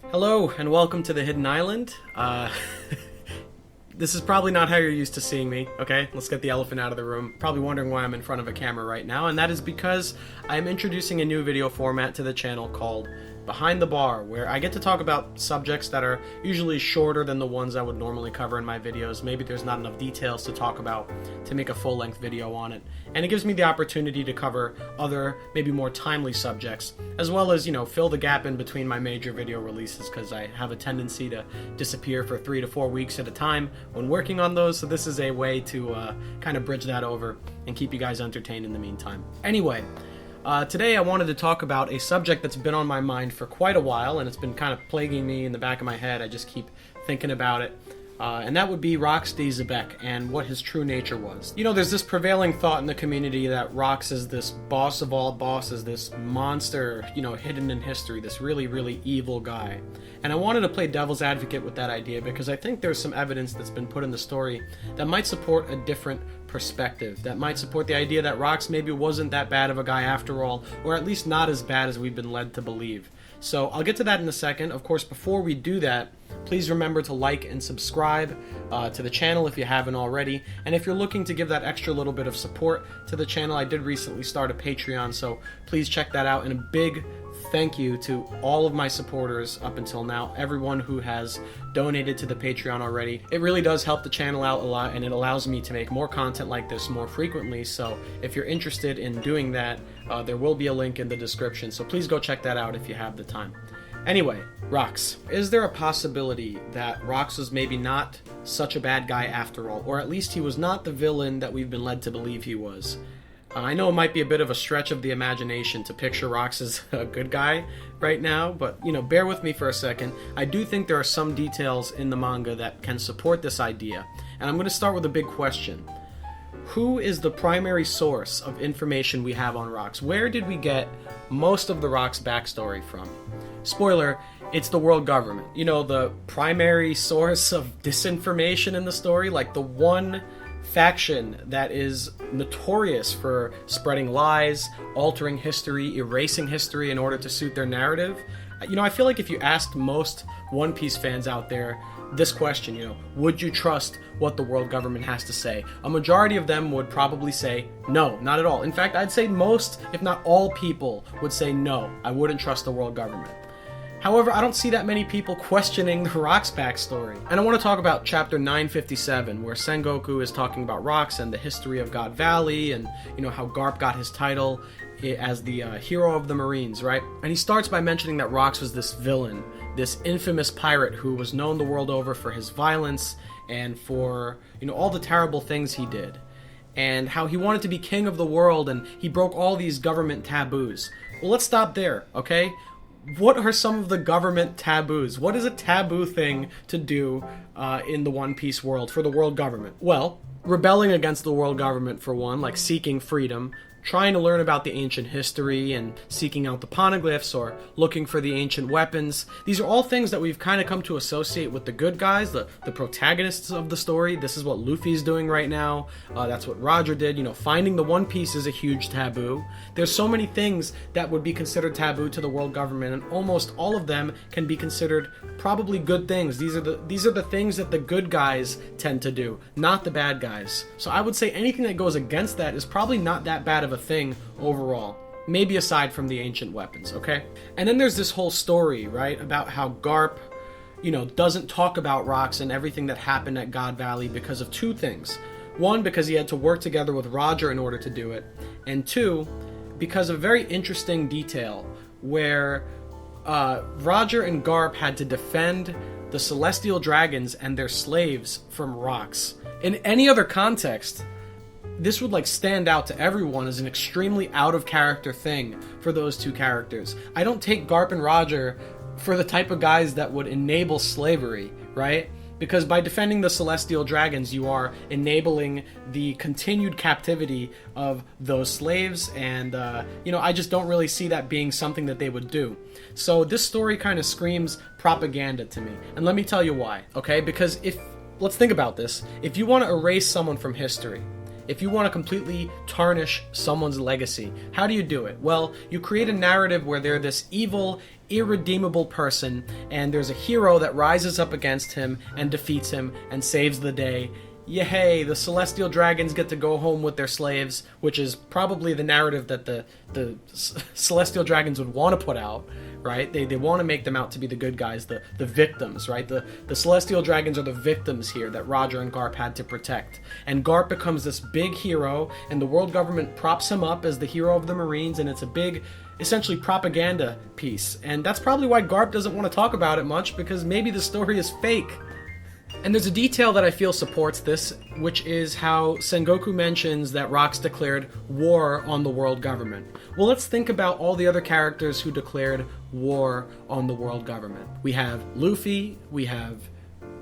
Hello, and welcome to the Hidden Island. This is probably not how you're used to seeing me, okay? Let's get the elephant out of the room. Probably wondering why I'm in front of a camera right now, and that is because I'm introducing a new video format to the channel called Behind the Bar, where I get to talk about subjects that are usually shorter than the ones I would normally cover in my videos. Maybe there's not enough details to talk about to make a full-length video on it. And it gives me the opportunity to cover other, maybe more timely subjects, as well as, fill the gap in between my major video releases, because I have a tendency to disappear for 3 to 4 weeks at a time when working on those, so this is a way to kind of bridge that over and keep you guys entertained in the meantime. Anyway, today I wanted to talk about a subject that's been on my mind for quite a while, and it's been kind of plaguing me in the back of my head. I just keep thinking about it. And that would be Rox de Xebec and what his true nature was. There's this prevailing thought in the community that Rox is this boss of all bosses, this monster, hidden in history, this really, really evil guy. And I wanted to play devil's advocate with that idea because I think there's some evidence that's been put in the story that might support a different perspective, that might support the idea that Rox maybe wasn't that bad of a guy after all, or at least not as bad as we've been led to believe. So I'll get to that in a second. Of course, before we do that, please remember to like and subscribe to the channel if you haven't already. And if you're looking to give that extra little bit of support to the channel, I did recently start a Patreon, so please check that out. And a big thank you to all of my supporters up until now, everyone who has donated to the Patreon already. It really does help the channel out a lot, and it allows me to make more content like this more frequently. So if you're interested in doing that, there will be a link in the description, so please go check that out if you have the time. Anyway, Rox. Is there a possibility that Rox was maybe not such a bad guy after all, or at least he was not the villain that we've been led to believe he was? I know it might be a bit of a stretch of the imagination to picture Rox as a good guy right now, but, bear with me for a second. I do think there are some details in the manga that can support this idea, and I'm going to start with a big question. Who is the primary source of information we have on Rox? Where did we get most of the Rox backstory from? Spoiler, it's the world government. The primary source of disinformation in the story, like the one faction that is notorious for spreading lies, altering history, erasing history in order to suit their narrative. I feel like if you asked most One Piece fans out there this question, would you trust what the world government has to say? A majority of them would probably say, no, not at all. In fact, I'd say most, if not all people, would say, no, I wouldn't trust the world government. However, I don't see that many people questioning the Rox backstory. And I want to talk about chapter 957, where Sengoku is talking about Rox and the history of God Valley, and how Garp got his title as the hero of the Marines, right? And he starts by mentioning that Rox was this villain, this infamous pirate who was known the world over for his violence and for, all the terrible things he did. And how he wanted to be king of the world, and he broke all these government taboos. Well, let's stop there, okay? What are some of the government taboos? What is a taboo thing to do in the One Piece world for the world government? Well, rebelling against the world government for one, like seeking freedom, trying to learn about the ancient history and seeking out the poneglyphs or looking for the ancient weapons. These are all things that we've kind of come to associate with the good guys, the protagonists of the story. This is what Luffy's doing right now. That's what Roger did. Finding the One Piece is a huge taboo. There's so many things that would be considered taboo to the world government, and almost all of them can be considered probably good things. These are the things that the good guys tend to do, not the bad guys. So I would say anything that goes against that is probably not that bad of a thing overall, maybe aside from the ancient weapons, okay? And then there's this whole story, right, about how Garp, doesn't talk about Rox and everything that happened at God Valley because of two things. One, because he had to work together with Roger in order to do it, and two, because of a very interesting detail where Roger and Garp had to defend the Celestial Dragons and their slaves from Rox. In any other context, this would stand out to everyone as an extremely out of character thing for those two characters. I don't take Garp and Roger for the type of guys that would enable slavery, right? Because by defending the Celestial Dragons, you are enabling the continued captivity of those slaves, and I just don't really see that being something that they would do. So this story kind of screams propaganda to me, and let me tell you why, okay? Because let's think about this. If you want to erase someone from history, if you want to completely tarnish someone's legacy, how do you do it? Well, you create a narrative where they're this evil, irredeemable person, and there's a hero that rises up against him and defeats him and saves the day. Yay, the celestial dragons get to go home with their slaves, which is probably the narrative that the celestial dragons would want to put out, right? They want to make them out to be the good guys, the victims, right? The celestial dragons are the victims here that Roger and Garp had to protect. And Garp becomes this big hero, and the world government props him up as the hero of the Marines, and it's a big, essentially, propaganda piece. And that's probably why Garp doesn't want to talk about it much, because maybe the story is fake. And there's a detail that I feel supports this, which is how Sengoku mentions that Rocks declared war on the world government. Well, let's think about all the other characters who declared war on the world government. We have Luffy, we have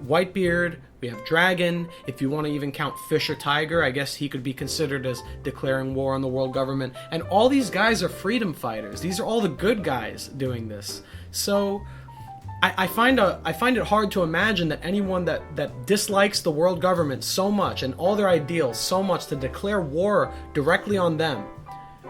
Whitebeard, we have Dragon. If you want to even count Fisher Tiger, I guess he could be considered as declaring war on the world government. And all these guys are freedom fighters. These are all the good guys doing this. So I find it hard to imagine that anyone that dislikes the world government so much and all their ideals so much to declare war directly on them.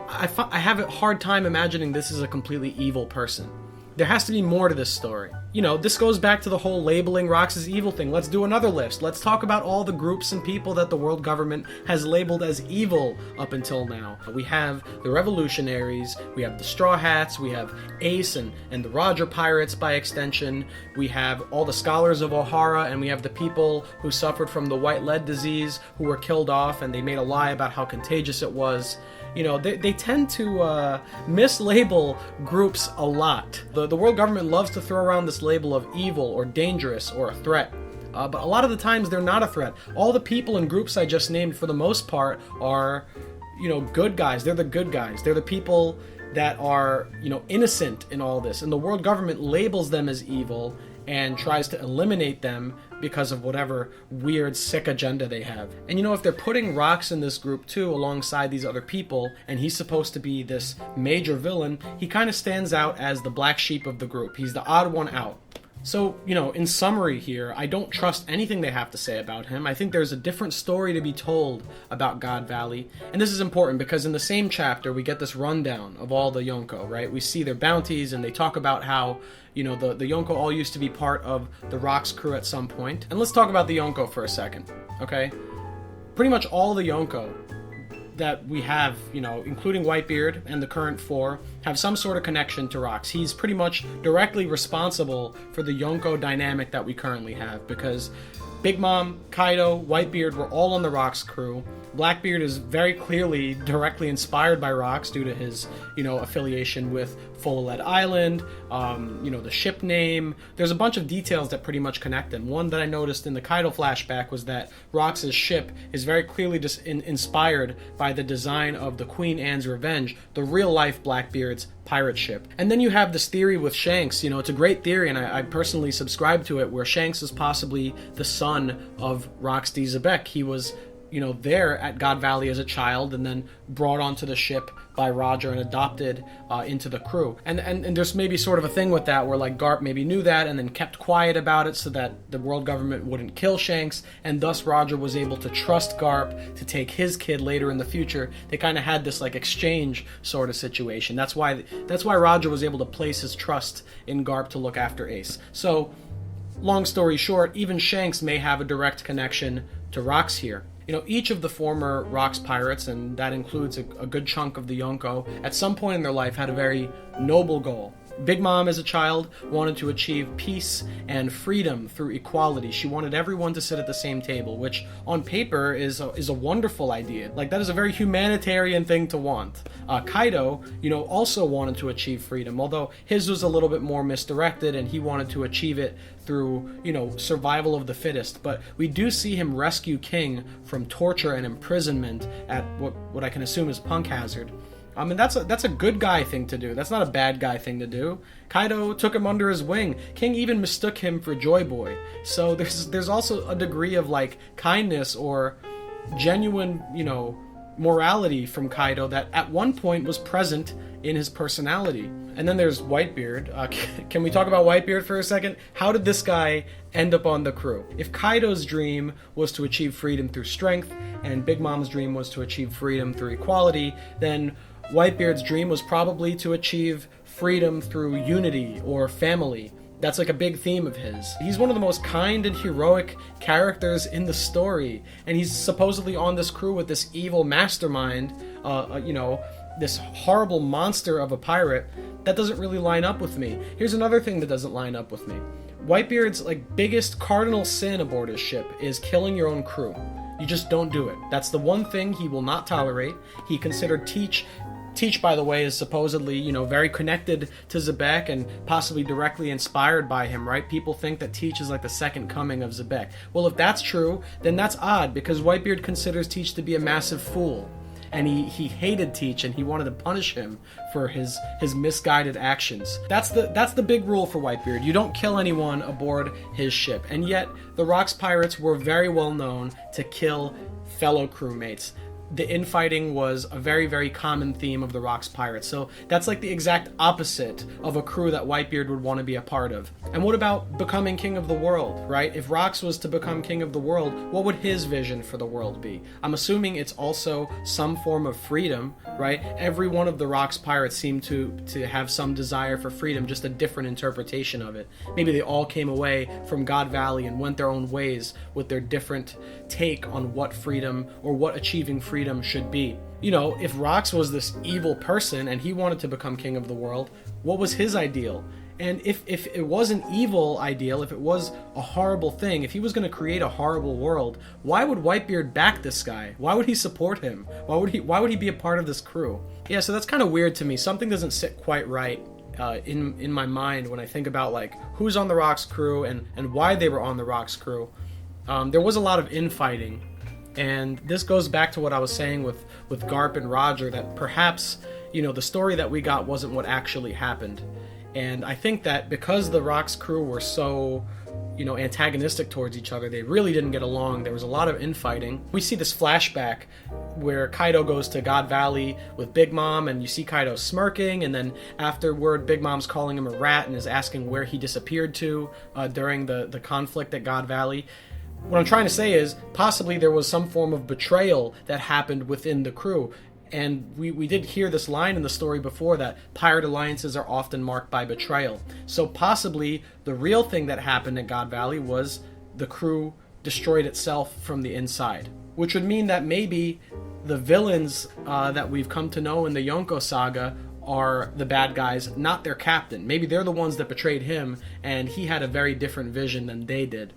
I have a hard time imagining this is a completely evil person. There has to be more to this story. You know, this goes back to the whole labeling Rocks as evil thing. Let's do another list. Let's talk about all the groups and people that the world government has labeled as evil up until now. We have the Revolutionaries, we have the Straw Hats, we have Ace and the Roger Pirates by extension, we have all the scholars of Ohara, and we have the people who suffered from the white lead disease who were killed off, and they made a lie about how contagious it was. You know, they tend to mislabel groups a lot. The world government loves to throw around this label of evil or dangerous or a threat. But a lot of the times they're not a threat. All the people and groups I just named, for the most part, are, you know, good guys. They're the good guys. They're the people that are, you know, innocent in all this. And the world government labels them as evil and tries to eliminate them because of whatever weird, sick agenda they have. And you know, if they're putting Rocks in this group too, alongside these other people, and he's supposed to be this major villain, he kind of stands out as the black sheep of the group. He's the odd one out. So, you know, in summary here, I don't trust anything they have to say about him. I think there's a different story to be told about God Valley. And this is important because in the same chapter, we get this rundown of all the Yonko, right? We see their bounties, and they talk about how, you know, the Yonko all used to be part of the Rocks crew at some point. And let's talk about the Yonko for a second, okay? Pretty much all the Yonko that we have, you know, including Whitebeard and the current 4, have some sort of connection to Rocks. He's pretty much directly responsible for the Yonko dynamic that we currently have, because Big Mom, Kaido, Whitebeard were all on the Rocks crew. Blackbeard is very clearly directly inspired by Rocks due to his, you know, affiliation with Fololed Island, you know, the ship name. There's a bunch of details that pretty much connect them. One that I noticed in the Kaido flashback was that Rocks' ship is very clearly inspired by the design of the Queen Anne's Revenge, the real-life Blackbeard's pirate ship. And then you have this theory with Shanks. You know, it's a great theory, and I personally subscribe to it, where Shanks is possibly the son of Rocks D. Xebec. He was, you know, there at God Valley as a child, and then brought onto the ship by Roger and adopted into the crew. And there's maybe sort of a thing with that, where like Garp maybe knew that and then kept quiet about it so that the world government wouldn't kill Shanks, and thus Roger was able to trust Garp to take his kid later in the future. They kind of had this like exchange sort of situation. That's why Roger was able to place his trust in Garp to look after Ace. So, long story short, even Shanks may have a direct connection to Rocks here. You know, each of the former Rocks pirates, and that includes a good chunk of the Yonko, at some point in their life had a very noble goal. Big Mom, as a child, wanted to achieve peace and freedom through equality. She wanted everyone to sit at the same table, which on paper is a wonderful idea. Like, that is a very humanitarian thing to want. Kaido, you know, also wanted to achieve freedom, although his was a little bit more misdirected, and he wanted to achieve it through, you know, survival of the fittest. But we do see him rescue King from torture and imprisonment at what I can assume is Punk Hazard. I mean, that's a good guy thing to do. That's not a bad guy thing to do. Kaido took him under his wing. King even mistook him for Joy Boy. So there's also a degree of like kindness or genuine, you know, morality from Kaido that at one point was present in his personality. And then there's Whitebeard. Can we talk about Whitebeard for a second? How did this guy end up on the crew? If Kaido's dream was to achieve freedom through strength, and Big Mom's dream was to achieve freedom through equality, then Whitebeard's dream was probably to achieve freedom through unity or family. That's like a big theme of his. He's one of the most kind and heroic characters in the story, and he's supposedly on this crew with this evil mastermind, this horrible monster of a pirate. That doesn't really line up with me. Here's another thing that doesn't line up with me. Whitebeard's biggest cardinal sin aboard his ship is killing your own crew. You just don't do it. That's the one thing he will not tolerate. He considered Teach, by the way, is supposedly, very connected to Xebec and possibly directly inspired by him, right? People think that Teach is like the second coming of Xebec. Well, if that's true, then that's odd, because Whitebeard considers Teach to be a massive fool. And he hated Teach, and he wanted to punish him for his misguided actions. That's the big rule for Whitebeard. You don't kill anyone aboard his ship. And yet, the Rocks pirates were very well known to kill fellow crewmates. The infighting was a very, very common theme of the Rocks pirates. So that's like the exact opposite of a crew that Whitebeard would want to be a part of. And what about becoming king of the world, right? If Rocks was to become king of the world, what would his vision for the world be? I'm assuming it's also some form of freedom, right? Every one of the Rocks pirates seemed to have some desire for freedom, just a different interpretation of it. Maybe they all came away from God Valley and went their own ways with their different take on what freedom or what achieving freedom should be. If Rocks was this evil person and he wanted to become king of the world, what was his ideal? And if it was an evil ideal, if it was a horrible thing, if he was going to create a horrible world, why would Whitebeard back this guy? Why would he support him? Why would he be a part of this crew? Yeah, so that's kind of weird to me. Something doesn't sit quite right in my mind when I think about who's on the Rocks crew and why they were on the Rocks crew. There was a lot of infighting. And this goes back to what I was saying with Garp and Roger, that perhaps, the story that we got wasn't what actually happened. And I think that because the Rocks crew were so, antagonistic towards each other, they really didn't get along. There was a lot of infighting. We see this flashback where Kaido goes to God Valley with Big Mom, and you see Kaido smirking, and then afterward Big Mom's calling him a rat and is asking where he disappeared to during the conflict at God Valley. What I'm trying to say is possibly there was some form of betrayal that happened within the crew. And we did hear this line in the story before, that pirate alliances are often marked by betrayal. So possibly the real thing that happened at God Valley was the crew destroyed itself from the inside. Which would mean that maybe the villains that we've come to know in the Yonko saga are the bad guys, not their captain. Maybe they're the ones that betrayed him, and he had a very different vision than they did.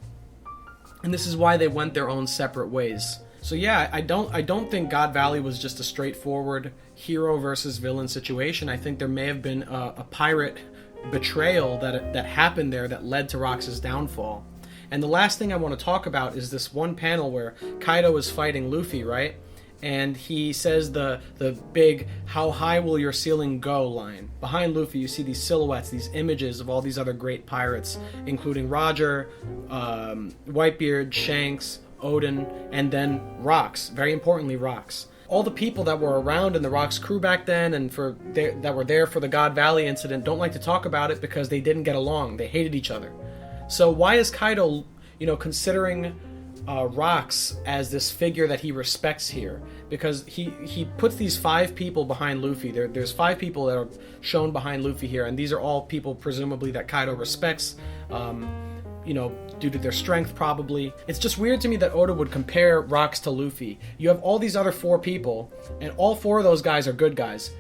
And this is why they went their own separate ways. So yeah, I don't think God Valley was just a straightforward hero versus villain situation. I think there may have been a pirate betrayal that happened there that led to Rocks' downfall. And the last thing I want to talk about is this one panel where Kaido is fighting Luffy, right? And he says the big "how high will your ceiling go" line. Behind Luffy you see these silhouettes, these images of all these other great pirates, including Roger, Whitebeard, Shanks, Odin, and then Rocks. Very importantly, Rocks. All the people that were around in the Rocks crew back then and that were there for the God Valley incident don't like to talk about it because they didn't get along. They hated each other. So why is Kaido, considering Rocks as this figure that he respects here? Because he puts these 5 people behind Luffy. There's 5 people that are shown behind Luffy here, and these are all people presumably that Kaido respects, due to their strength probably. It's just weird to me that Oda would compare Rocks to Luffy. You have all these other 4 people, and all 4 of those guys are good guys.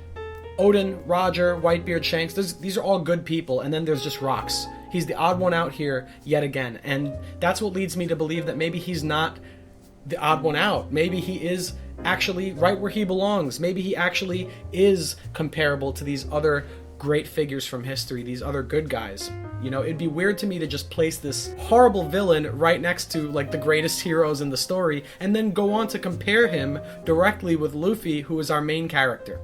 Odin, Roger, Whitebeard, Shanks, these are all good people, and then there's just Rocks. He's the odd one out here yet again, and that's what leads me to believe that maybe he's not the odd one out. Maybe he is actually right where he belongs. Maybe he actually is comparable to these other great figures from history, these other good guys. It'd be weird to me to just place this horrible villain right next to the greatest heroes in the story and then go on to compare him directly with Luffy, who is our main character.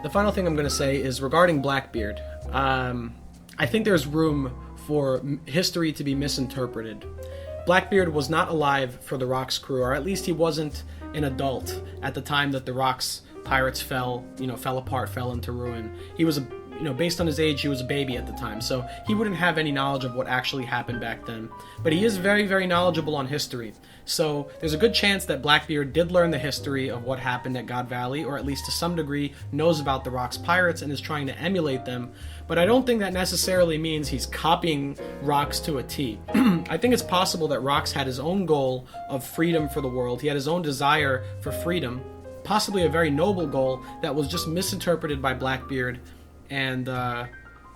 The final thing I'm going to say is regarding Blackbeard. I think there's room for history to be misinterpreted. Blackbeard was not alive for the Rocks crew, or at least he wasn't an adult at the time that the Rocks pirates fell apart, fell into ruin. He was based on his age, he was a baby at the time, so he wouldn't have any knowledge of what actually happened back then. But he is very, very knowledgeable on history. So there's a good chance that Blackbeard did learn the history of what happened at God Valley, or at least to some degree knows about the Rocks pirates and is trying to emulate them. But I don't think that necessarily means he's copying Rocks to a T. I think it's possible that Rocks had his own goal of freedom for the world. He had his own desire for freedom, possibly a very noble goal that was just misinterpreted by Blackbeard. And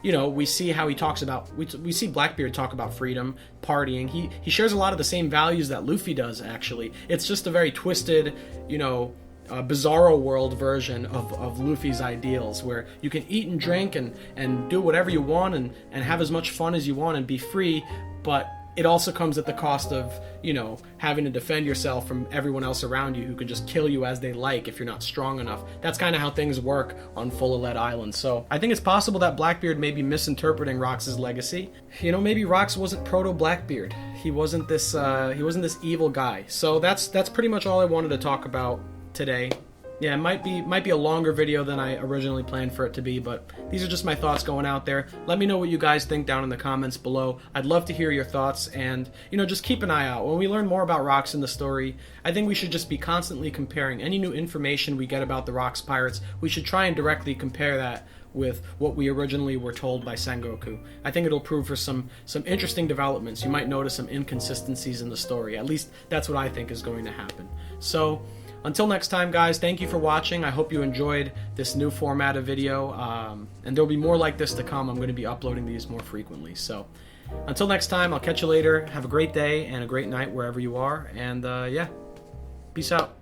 we see how he talks about, we see Blackbeard talk about freedom, partying. He shares a lot of the same values that Luffy does, actually. It's just a very twisted, bizarro world version of Luffy's ideals, where you can eat and drink and do whatever you want and have as much fun as you want and be free, but it also comes at the cost of, having to defend yourself from everyone else around you who can just kill you as they like if you're not strong enough. That's kind of how things work on Full of Lead Island. So I think it's possible that Blackbeard may be misinterpreting Rox's legacy. Maybe Rox wasn't proto-Blackbeard. He wasn't this evil guy. So that's pretty much all I wanted to talk about today. Yeah, it might be a longer video than I originally planned for it to be, but these are just my thoughts going out there. Let me know what you guys think down in the comments below. I'd love to hear your thoughts, and just keep an eye out. When we learn more about Rocks in the story, I think we should just be constantly comparing any new information we get about the Rocks pirates. We should try and directly compare that with what we originally were told by Sengoku. I think it'll prove for some interesting developments. You might notice some inconsistencies in the story. At least that's what I think is going to happen. So until next time, guys, thank you for watching. I hope you enjoyed this new format of video, and there'll be more like this to come. I'm going to be uploading these more frequently. So until next time, I'll catch you later. Have a great day and a great night wherever you are, and yeah, peace out.